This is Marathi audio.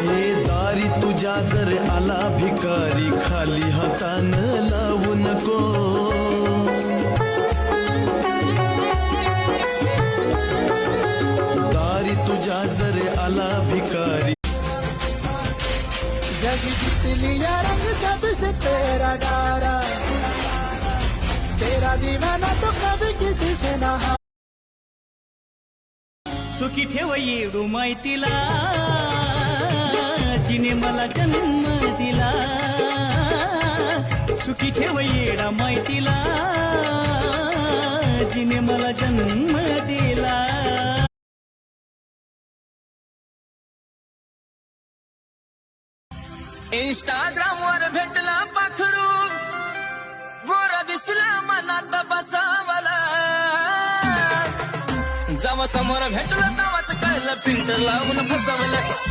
हे दारी तुझ्या जर आला भिकारी खाली हातानं लावू नको. दारी तुझ्या जर आला भिकारी. जग जितलिया रंग जब से तेरा डारा, तेरा दीवाना तो कभी किसी से ना. सुखी ठेव येडू माहितीला जिने मला जन्म दिला. सुखी ठेव येडा माहितीला जिने मला जन्म दिला. इंस्टाग्राम वर भेटला पाखरू, गोरा दिसला मनात बसावला. जेव्हा समोर भेटला तेव्हाच कळलं फिल्टर लावून फसवलं.